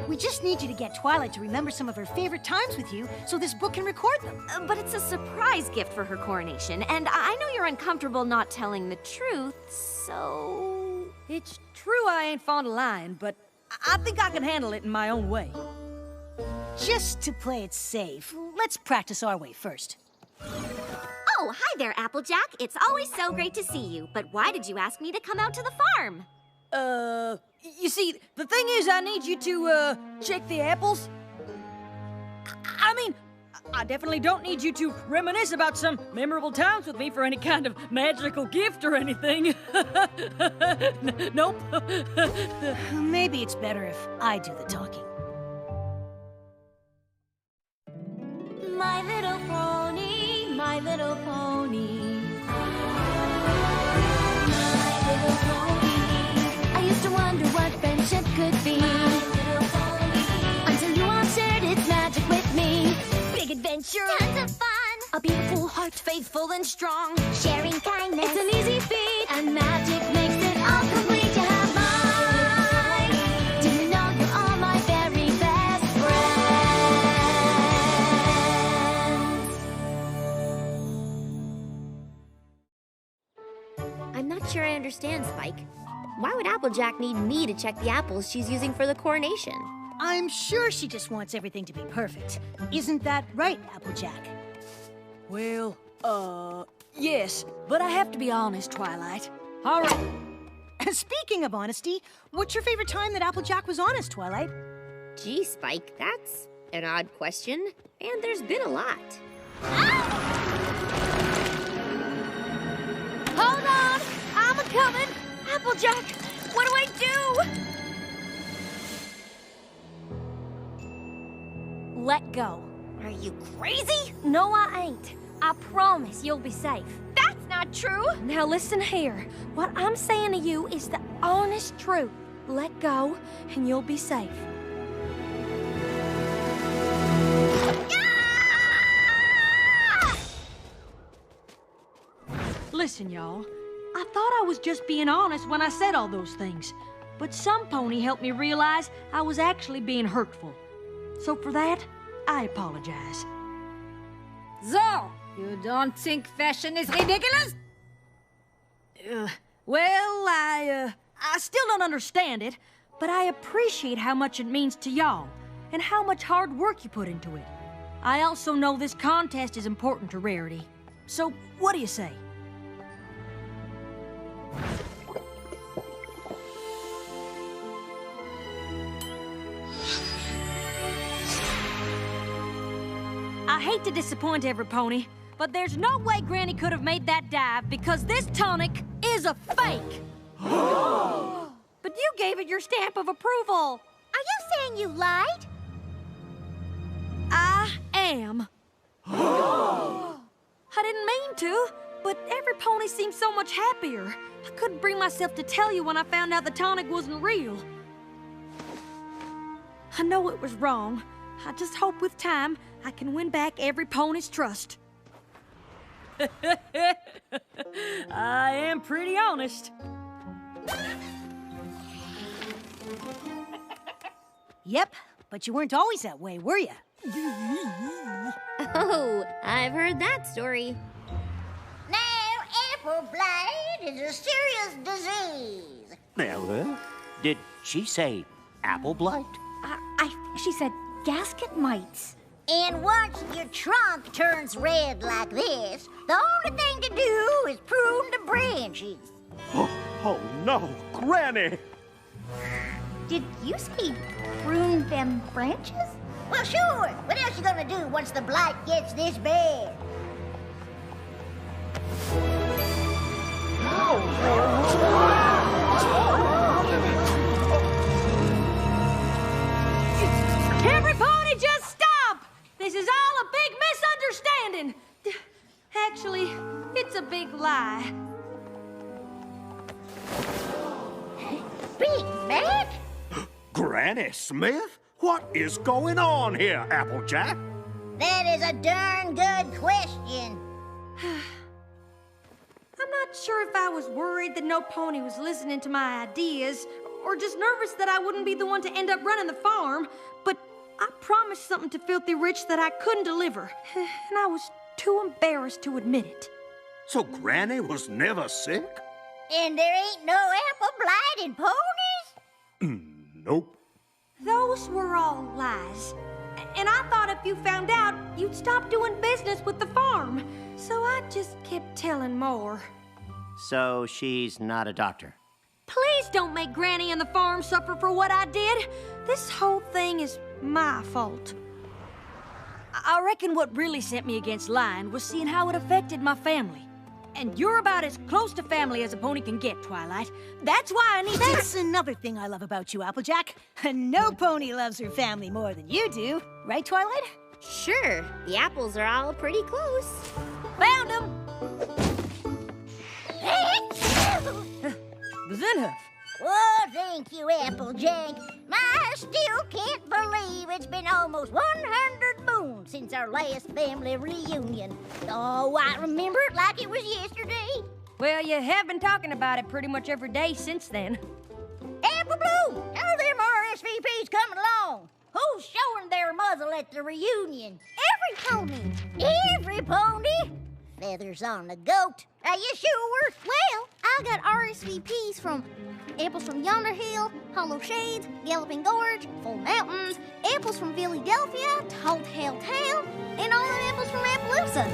We just need you to get Twilight to remember some of her favorite times with you so this book can record them. But it's a surprise gift for her coronation, and I know you're uncomfortable not telling the truth, so... It's true I ain't fond of lying, but I think I can handle it in my own way. Just to play it safe, let's practice our way first. Oh, hi there, Applejack. It's always so great to see you. But why did you ask me to come out to the farm? You see, the thing is I need you to, check the apples. I mean, I definitely don't need you to reminisce about some memorable times with me for any kind of magical gift or anything. Nope. Maybe it's better if I do the talking. My little pony, my little pony. My little pony. I used to wonder what friendship could be. My little pony. Until you all shared its magic with me. Big adventure. Tons of fun. A beautiful heart, faithful and strong. Sharing kindness. It's an easy feat. And magic makes it all complete. You have mine. Do you know you are my very best friend? I'm not sure I understand, Spike. Why would Applejack need me to check the apples she's using for the coronation? I'm sure she just wants everything to be perfect. Isn't that right, Applejack? Well, yes, but I have to be honest, Twilight. All right. Speaking of honesty, what's your favorite time that Applejack was honest, Twilight? Gee, Spike, that's an odd question. And there's been a lot. Hold on! I'm a-coming! Applejack, what do I do? Let go. Are you crazy? No, I ain't. I promise you'll be safe. That's not true! Now listen here. What I'm saying to you is the honest truth. Let go, and you'll be safe. Listen, y'all. I thought I was just being honest when I said all those things. But some pony helped me realize I was actually being hurtful. So for that, I apologize. So, you don't think fashion is ridiculous? Well, I still don't understand it, but I appreciate how much it means to y'all and how much hard work you put into it. I also know this contest is important to Rarity. So, what do you say? I hate to disappoint every pony, but there's no way Granny could have made that dive because this tonic is a fake. But you gave it your stamp of approval. Are you saying you lied? I am. I didn't mean to, but every pony seemed so much happier. I couldn't bring myself to tell you when I found out the tonic wasn't real. I know it was wrong. I just hope with time I can win back every pony's trust. I am pretty honest. Yep, but you weren't always that way, were you? Oh, I've heard that story. Now, apple blight is a serious disease. Now, did she say apple blight? She said gasket mites. And once your trunk turns red like this, the only thing to do is prune the branches. Oh no, Granny! Did you say prune them branches? Well, sure. What else you gonna do once the blight gets this bad? Every pony just stop! This is all a big misunderstanding. Actually, it's a big lie. Big Mac? Granny Smith? What is going on here, Applejack? That is a darn good question. I'm not sure if I was worried that no pony was listening to my ideas, or just nervous that I wouldn't be the one to end up running the farm. But I promised something to Filthy Rich that I couldn't deliver, and I was too embarrassed to admit it. So Granny was never sick? And there ain't no apple blight in ponies? Nope. Those were all lies. And I thought if you found out, you'd stop doing business with the farm. So I just kept telling more. So she's not a doctor? Please don't make Granny and the farm suffer for what I did. This whole thing is my fault. I reckon what really sent me against lying was seeing how it affected my family. And you're about as close to family as a pony can get, Twilight. That's why I need That's another thing I love about you, Applejack. No pony loves her family more than you do. Right, Twilight? Sure, the apples are all pretty close. Found him! The Zenhoof. Oh, thank you, Applejack. I still can't believe it's been almost 100 moons since our last family reunion. Oh, I remember it like it was yesterday. Well, you have been talking about it pretty much every day since then. Apple Bloom, how are them RSVPs coming along? Who's showing their muzzle at the reunion? Every pony. Every pony? Feathers on the goat. Are you sure? Well, I got RSVPs from apples from Yonder Hill, Hollow Shades, Galloping Gorge, Full Mountains, apples from Philadelphia, Tall Tale Town, and all the apples from Appaloosa.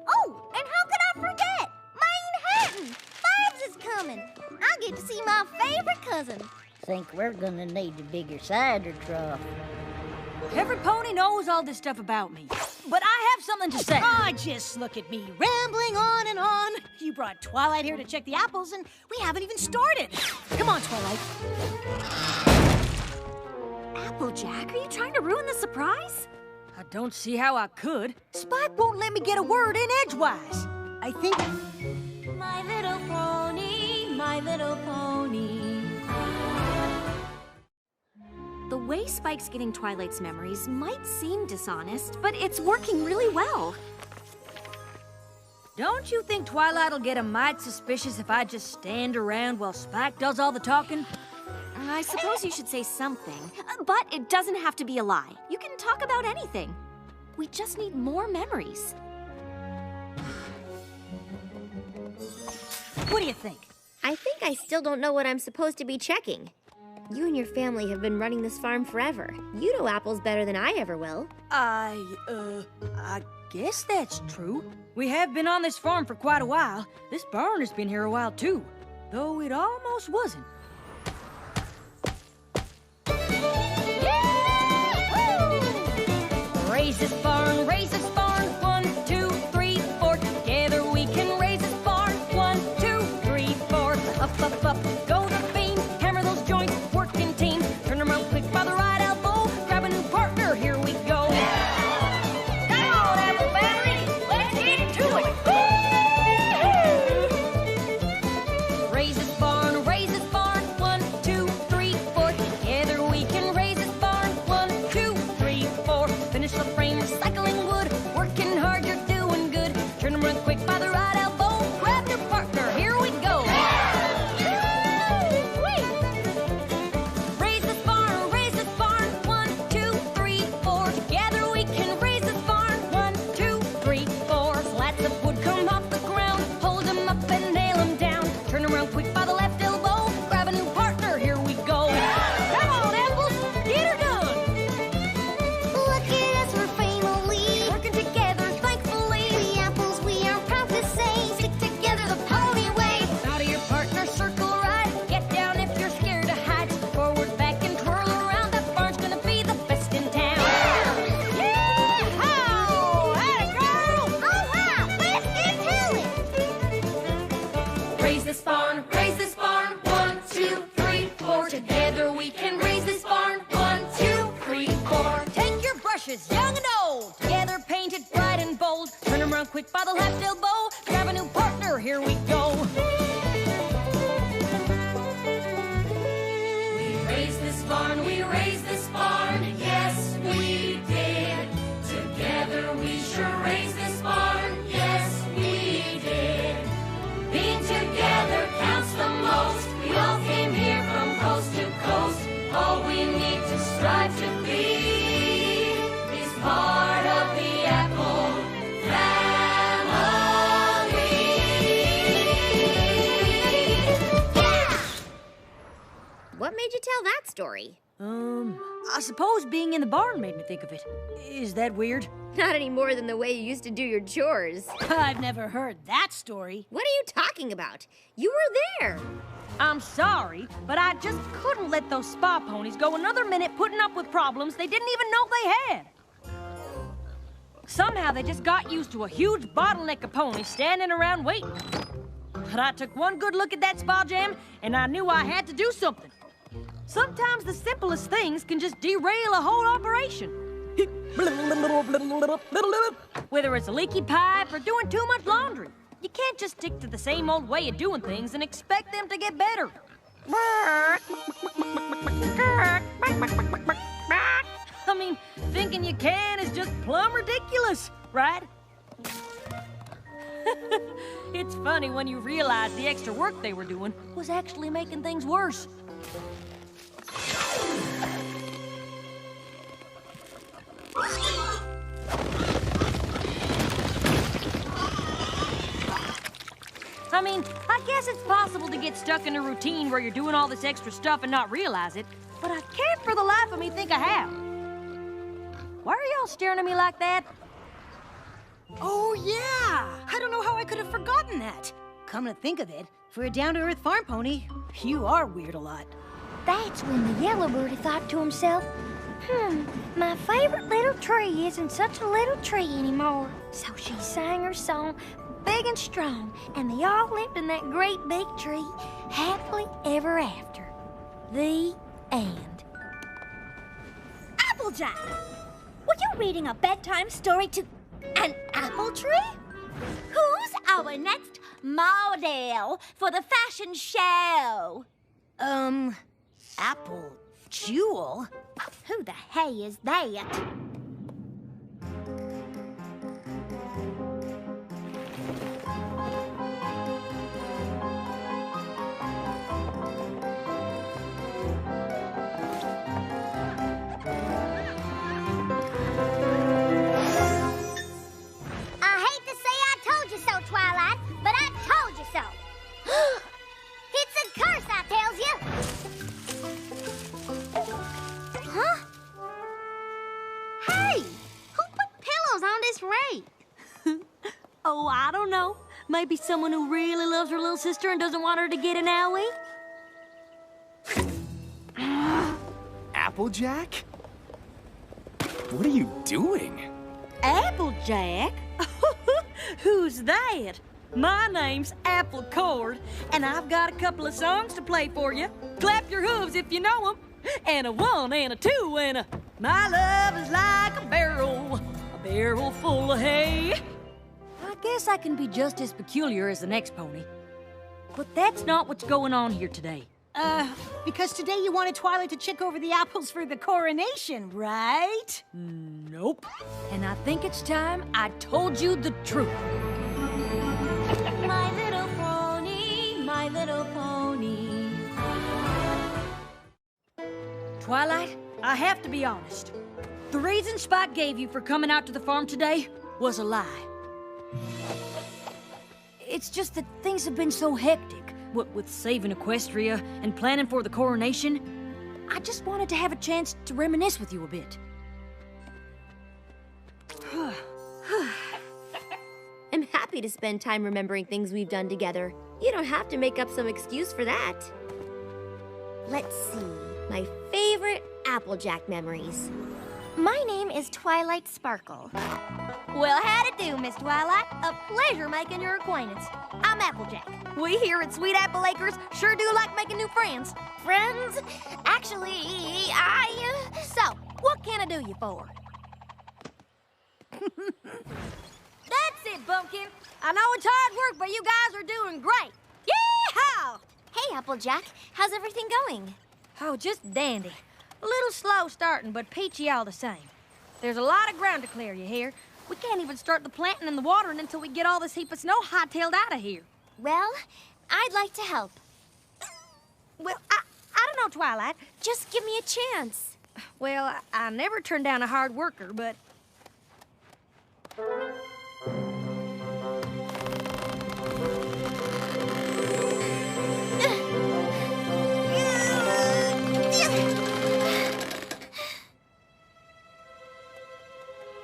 Oh, and how could I forget? Manhattan! Fibes is coming. I get to see my favorite cousin. Think we're gonna need a bigger cider trough. Every pony knows all this stuff about me. But I have something to say. Ah, just look at me, rambling on and on. You brought Twilight here to check the apples, and we haven't even started. Come on, Twilight. Applejack, are you trying to ruin the surprise? I don't see how I could. Spike won't let me get a word in edgewise. I think... My little pony, my little pony. The way Spike's getting Twilight's memories might seem dishonest, but it's working really well. Don't you think Twilight'll get a mite suspicious if I just stand around while Spike does all the talking? I suppose you should say something, but it doesn't have to be a lie. You can talk about anything. We just need more memories. What do you think? I think I still don't know what I'm supposed to be checking. You and your family have been running this farm forever. You know apples better than I ever will. I guess that's true. We have been on this farm for quite a while. This barn has been here a while, too. Though it almost wasn't. Raise this barn, raise this barn. 1, 2, 3, 4. Together we can raise this barn. 1, 2, 3, 4. Up, up, up. Go the beam. Hammer those joints. Working team. Turn them around quick by the right elbow. Grab a new partner. Here we go. Come on, Apple family. Let's get to it. Raise this barn, raise this barn. 1, 2, 3, 4. Together we can raise this barn. 1, 2, 3, 4. Finish the frame, recycling wood. Working hard, you're doing good. Turn them around quick by the right elbow. Grab your partner, here we go. Raise this barn, raise this barn. 1, 2, 3, 4. Together we can raise this barn. 1, 2, 3, 4. Slats of wood come off the ground. Hold them up and nail them down. Turn around quick by the left elbow. Grab a new partner, here we go. Come on, apples, get her done. Look at us, we're family. Working together, Thankfully, the apples we are proud to say. Stick together the pony way. out of your partner, circle right. Get down if you're scared to hide. Forward, back, and twirl around. That barn's gonna be the best in town. Yee-haw! Atta girl! All right, let's get to it. Raise this barn, raise this barn. 1, 2, 3, 4. Together we can raise this barn. 1, 2, 3, 4. Take your brushes, young and old. Together painted bright and bold. Turn 'em around quick by the left elbow. Grab a new partner, here we go. We raised this barn, we raised this barn. Yes, we did. Together we sure raised this barn. Yes, we did. Being together counts the most. We all came here from all we need to strive to be is part of the apple family. Yeah! What made you tell that story? I suppose being in the barn made me think of it. Is that weird? Not any more than the way you used to do your chores. I've never heard that story. What are you talking about? You were there. I'm sorry, but I just couldn't let those spa ponies go another minute putting up with problems they didn't even know they had. Somehow they just got used to a huge bottleneck of ponies standing around waiting. But I took one good look at that spa jam, and I knew I had to do something. Sometimes the simplest things can just derail a whole operation. Whether it's a leaky pipe or doing too much laundry. You can't just stick to the same old way of doing things and expect them to get better. I mean, thinking you can is just plumb ridiculous, right? It's funny when you realize the extra work they were doing was actually making things worse. I mean, I guess it's possible to get stuck in a routine where you're doing all this extra stuff and not realize it, but I can't for the life of me think I have. Why are y'all staring at me like that? Oh, yeah! I don't know how I could have forgotten that. Come to think of it, for a down-to-earth farm pony, you are weird a lot. That's when the yellow birdie thought to himself, my favorite little tree isn't such a little tree anymore. So she sang her song big and strong, and they all lived in that great big tree, happily ever after. The end. Applejack! Were you reading a bedtime story to an apple tree? Who's our next model for the fashion show? Apple Jewel? Who the hey is that? Twilight, but I told you so. It's a curse, I tells you. Huh? Hey, who put pillows on this rake? Oh, I don't know. Maybe someone who really loves her little sister and doesn't want her to get an owie? Applejack? What are you doing? Applejack? Who's that? My name's Apple Cord, and I've got a couple of songs to play for you. Clap your hooves if you know them. And a one and a two and a... My love is like a barrel full of hay. I guess I can be just as peculiar as the next pony. But that's not what's going on here today. Because today you wanted Twilight to check over the apples for the coronation, right? Nope. And I think it's time I told you the truth. My little pony, my little pony. Twilight, I have to be honest. The reason Spike gave you for coming out to the farm today was a lie. It's just that things have been so hectic. What with saving Equestria and planning for the coronation, I just wanted to have a chance to reminisce with you a bit. I'm happy to spend time remembering things we've done together. You don't have to make up some excuse for that. Let's see. My favorite Applejack memories. My name is Twilight Sparkle. Well, how'd it do, Miss Twilight? A pleasure making your acquaintance. I'm Applejack. We here at Sweet Apple Acres sure do like making new friends. Friends? Actually, So, what can I do you for? That's it, Bumpkin. I know it's hard work, but you guys are doing great. Yeehaw! Hey, Applejack. How's everything going? Oh, just dandy. A little slow starting, but peachy all the same. There's a lot of ground to clear, you hear? We can't even start the planting and the watering until we get all this heap of snow hightailed out of here. Well, I'd like to help. Well, I I don't know, Twilight. Just give me a chance. Well, I never turn down a hard worker, but...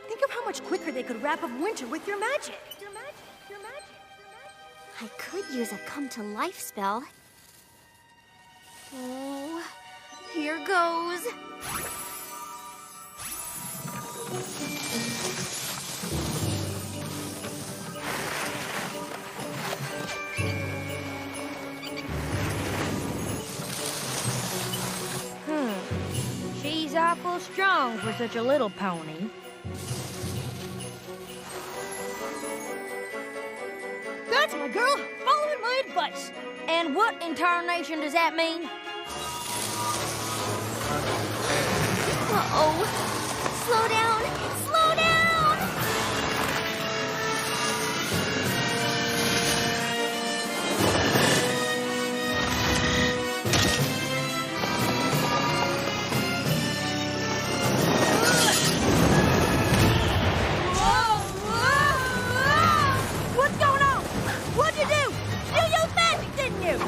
Think of how much quicker they could wrap up winter with your magic. I could use a come-to-life spell. Oh, here goes. She's awful strong for such a little pony. That's my girl, following my advice. And what in tarnation does that mean? Uh-oh. Slow down! Slow down! What's going on? What'd you do? You used magic, didn't you?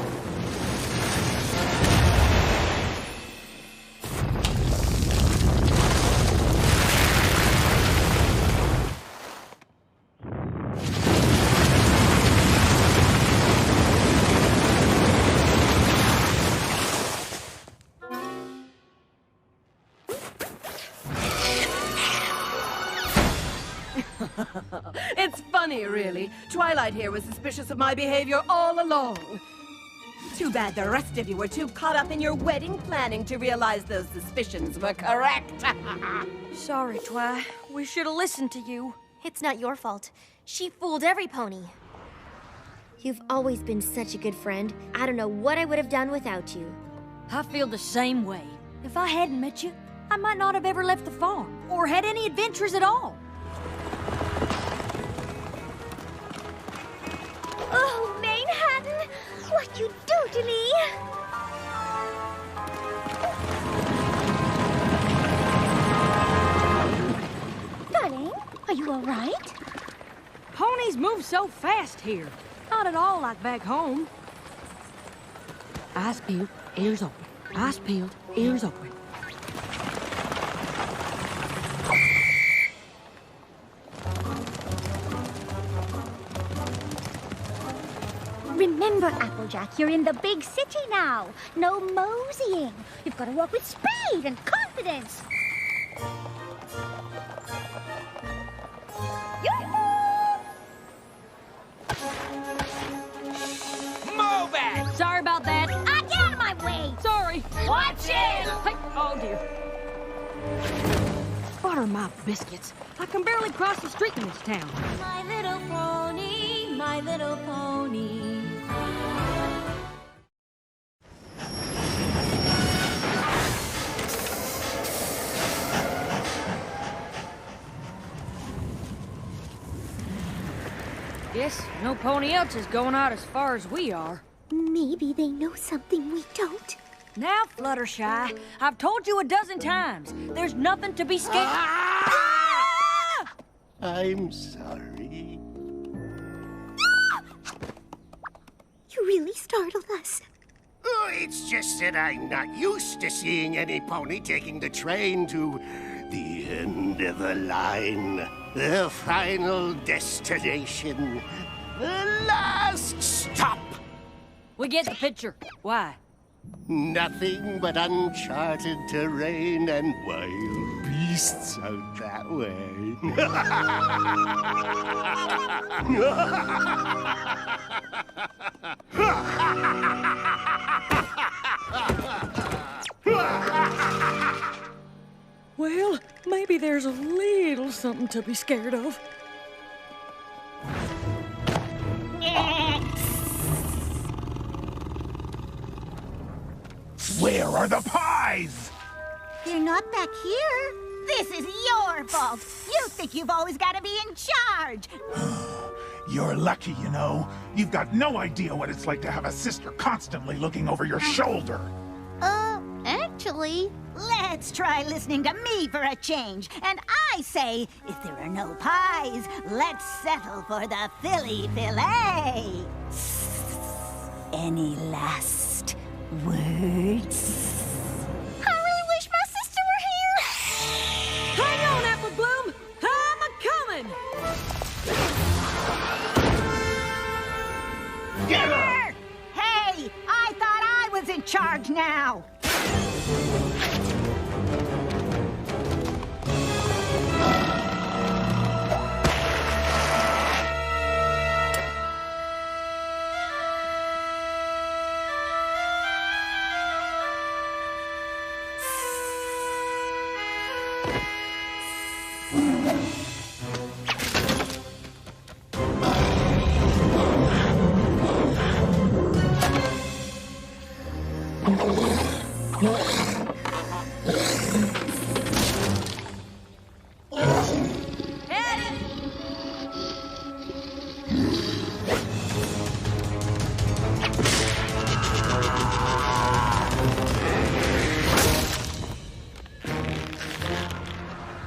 It's funny, really. Twilight here was suspicious of my behavior all along. Too bad the rest of you were too caught up in your wedding planning to realize those suspicions were correct. Sorry, Twi. We should have listened to you. It's not your fault. She fooled every pony. You've always been such a good friend. I don't know what I would have done without you. I feel the same way. If I hadn't met you, I might not have ever left the farm or had any adventures at all. Oh, Manhattan! What you do to me? Darling, are you all right? Ponies move so fast here. Not at all like back home. Eyes peeled, ears open. Eyes peeled, ears open. Remember, Applejack, you're in the big city now. No moseying. You've got to walk with speed and confidence. Move it! Sorry about that. Get out of my way! Sorry. Watch it! Hey, oh dear. Butter my biscuits. I can barely cross the street in this town. My little pony, my little pony. Guess no pony else is going out as far as we are. Maybe they know something we don't. Now, Fluttershy, I've told you a dozen times. There's nothing to be scared. I'm sorry. You really startled us. Oh, it's just that I'm not used to seeing any pony taking the train to the end of the line. The final destination. The last stop. We get the picture. Why? Nothing but uncharted terrain and wild beasts out that way. Well, maybe there's a little something to be scared of. Where are the pies? They're not back here. This is your fault. You think you've always got to be in charge. You're lucky, you know. You've got no idea what it's like to have a sister constantly looking over your shoulder. Actually... Let's try listening to me for a change. And I say, if there are no pies, let's settle for the Philly fillet. Any last words? I really wish my sister were here! Hang on, Apple Bloom! I'm a-coming! Get her! Hey, I thought I was in charge now.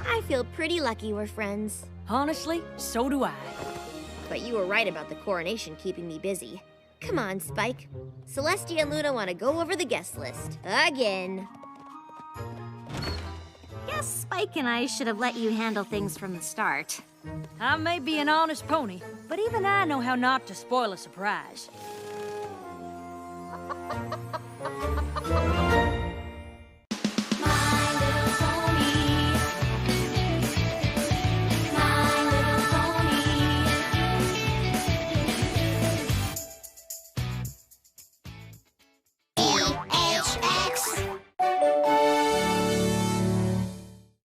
I feel pretty lucky we're friends. Honestly, so do I. But you were right about the coronation keeping me busy. Come on, Spike. Celestia and Luna want to go over the guest list. Again. Guess Spike and I should have let you handle things from the start. I may be an honest pony, but even I know how not to spoil a surprise.